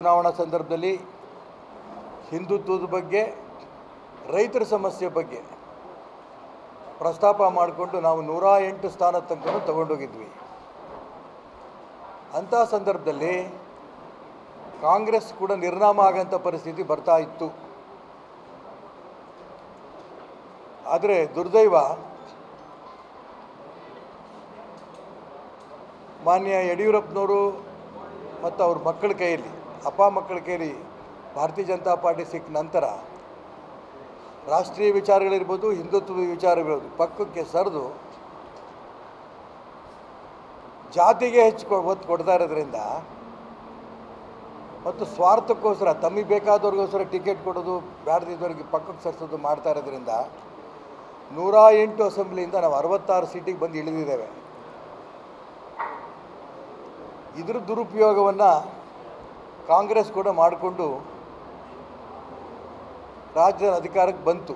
ಚುನಾವಣಾ ಸಂದರ್ಭದಲ್ಲಿ ಹಿಂದುತ್ವದ ಬಗ್ಗೆ, ರೈತರ ಸಮಸ್ಯೆ ಬಗ್ಗೆ ಪ್ರಸ್ತಾಪ ಮಾಡಿಕೊಂಡು ನಾವು 108 ಸ್ಥಾನ ತನಕ ತಗೊಂಡೋಗಿದ್ವಿ. ಅಂಥ ಸಂದರ್ಭದಲ್ಲಿ ಕಾಂಗ್ರೆಸ್ ಕೂಡ ನಿರ್ನಾಮ ಆಗೋಂಥ ಪರಿಸ್ಥಿತಿ ಬರ್ತಾ ಇತ್ತು. ಆದರೆ ದುರ್ದೈವ, ಮಾನ್ಯ ಯಡಿಯೂರಪ್ಪನವರು ಮತ್ತು ಅವ್ರ ಮಕ್ಕಳ ಕೈಯಲ್ಲಿ, ಮಕ್ಕಳ ಕೈಯಲ್ಲಿ ಭಾರತೀಯ ಜನತಾ ಪಾರ್ಟಿ ಸಿಕ್ಕ ನಂತರ ರಾಷ್ಟ್ರೀಯ ವಿಚಾರಗಳಿರ್ಬೋದು, ಹಿಂದುತ್ವದ ವಿಚಾರಗಳಿರ್ಬೋದು ಪಕ್ಕಕ್ಕೆ ಸರಿದು ಜಾತಿಗೆ ಹೆಚ್ಚು ಒತ್ತು ಕೊಡ್ತಾ ಇರೋದ್ರಿಂದ ಮತ್ತು ಸ್ವಾರ್ಥಕ್ಕೋಸ್ಕರ ತಮಗೆ ಬೇಕಾದವ್ರಿಗೋಸ್ಕರ ಟಿಕೆಟ್ ಕೊಡೋದು, ಬ್ಯಾಡದಿದ್ದವ್ರಿಗೆ ಪಕ್ಕಕ್ಕೆ ಸರಿಸೋದು ಮಾಡ್ತಾ ಇರೋದ್ರಿಂದ 108 ಅಸೆಂಬ್ಲಿಯಿಂದ ನಾವು 66 ಸೀಟಿಗೆ ಬಂದು ಇಳಿದಿದ್ದೇವೆ. ಇದ್ರ ದುರುಪಯೋಗವನ್ನು ಕಾಂಗ್ರೆಸ್ ಕೂಡ ಮಾಡಿಕೊಂಡು ರಾಜ್ಯದ ಅಧಿಕಾರಕ್ಕೆ ಬಂತು.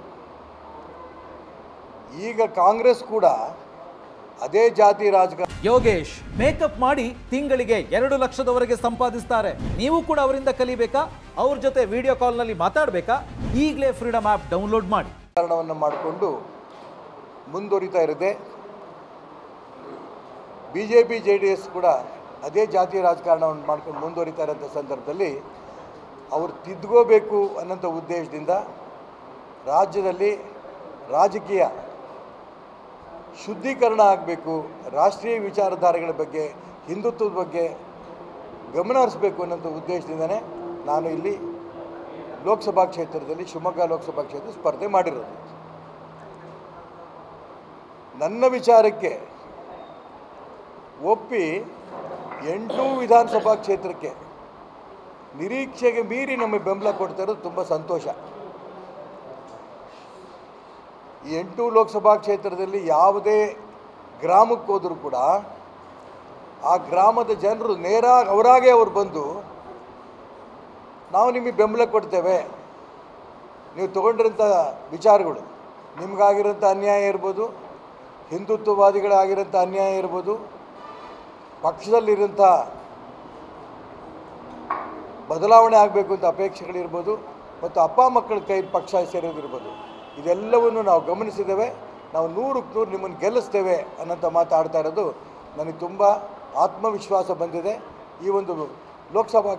ಈಗ ಕಾಂಗ್ರೆಸ್ ಕೂಡ ಅದೇ ಜಾತಿ ರಾಜಕಾರಣ. ಯೋಗೇಶ್ ಮೇಕಪ್ ಮಾಡಿ ತಿಂಗಳಿಗೆ 2 ಲಕ್ಷದವರೆಗೆ ಸಂಪಾದಿಸ್ತಾರೆ. ನೀವು ಕೂಡ ಅವರಿಂದ ಕಲಿಬೇಕಾ? ಅವ್ರ ಜೊತೆ ವಿಡಿಯೋ ಕಾಲ್ನಲ್ಲಿ ಮಾತಾಡಬೇಕಾ? ಈಗಲೇ ಫ್ರೀಡಮ್ ಆ್ಯಪ್ ಡೌನ್ಲೋಡ್ ಮಾಡಿ. ಕಾರಣವನ್ನು ಮಾಡಿಕೊಂಡು ಮುಂದುವರಿತಾ ಇರುತ್ತೆ. BJP JDS ಕೂಡ ಅದೇ ಜಾತಿ ರಾಜಕಾರಣವನ್ನು ಮಾಡ್ಕೊಂಡು ಮುಂದುವರಿತಾ ಇರೋಂಥ ಸಂದರ್ಭದಲ್ಲಿ ಅವರು ತಿದ್ದುಕೋಬೇಕು ಅನ್ನೋಂಥ ಉದ್ದೇಶದಿಂದ ರಾಜ್ಯದಲ್ಲಿ ರಾಜಕೀಯ ಶುದ್ಧೀಕರಣ ಆಗಬೇಕು, ರಾಷ್ಟ್ರೀಯ ವಿಚಾರಧಾರೆಗಳ ಬಗ್ಗೆ, ಹಿಂದುತ್ವದ ಬಗ್ಗೆ ಗಮನ ಹರಿಸಬೇಕು ಅನ್ನೋಂಥ ಉದ್ದೇಶದಿಂದನೇ ನಾನು ಇಲ್ಲಿ ಲೋಕಸಭಾ ಕ್ಷೇತ್ರದಲ್ಲಿ, ಶಿವಮೊಗ್ಗ ಲೋಕಸಭಾ ಕ್ಷೇತ್ರ ಸ್ಪರ್ಧೆ ಮಾಡಿರೋದು. ನನ್ನ ವಿಚಾರಕ್ಕೆ ಒಪ್ಪಿ 8 ವಿಧಾನಸಭಾ ಕ್ಷೇತ್ರಕ್ಕೆ ನಿರೀಕ್ಷೆಗೆ ಮೀರಿ ನಮಗೆ ಬೆಂಬಲ ಕೊಡ್ತಾ ಇರೋದು ತುಂಬ ಸಂತೋಷ. ಈ 8 ಲೋಕಸಭಾ ಕ್ಷೇತ್ರದಲ್ಲಿ ಯಾವುದೇ ಗ್ರಾಮಕ್ಕೆ ಹೋದರೂ ಕೂಡ ಆ ಗ್ರಾಮದ ಜನರು ಅವರಾಗೆ ಅವ್ರು ಬಂದು ನಾವು ನಿಮಗೆ ಬೆಂಬಲ ಕೊಡ್ತೇವೆ, ನೀವು ತೊಗೊಂಡಿರೋಂಥ ವಿಚಾರಗಳು, ನಿಮಗಾಗಿರೋಂಥ ಅನ್ಯಾಯ ಇರ್ಬೋದು, ಹಿಂದುತ್ವವಾದಿಗಳಾಗಿರೋಂಥ ಅನ್ಯಾಯ ಇರ್ಬೋದು, ಪಕ್ಷದಲ್ಲಿರೋಂಥ ಬದಲಾವಣೆ ಆಗಬೇಕು ಅಂತ ಅಪೇಕ್ಷೆಗಳಿರ್ಬೋದು, ಮತ್ತು ಮಕ್ಕಳ ಕೈ ಪಕ್ಷ ಸೇರೋದಿರ್ಬೋದು, ಇದೆಲ್ಲವನ್ನು ನಾವು ಗಮನಿಸಿದ್ದೇವೆ. ನಾವು 100ಕ್ಕೆ 100 ನಿಮ್ಮನ್ನು ಗೆಲ್ಲಿಸ್ತೇವೆ ಅನ್ನೋಂಥ ಮಾತಾಡ್ತಾ ಇರೋದು ನನಗೆ ತುಂಬ ಆತ್ಮವಿಶ್ವಾಸ ಬಂದಿದೆ. ಈ ಒಂದು ಲೋಕಸಭಾ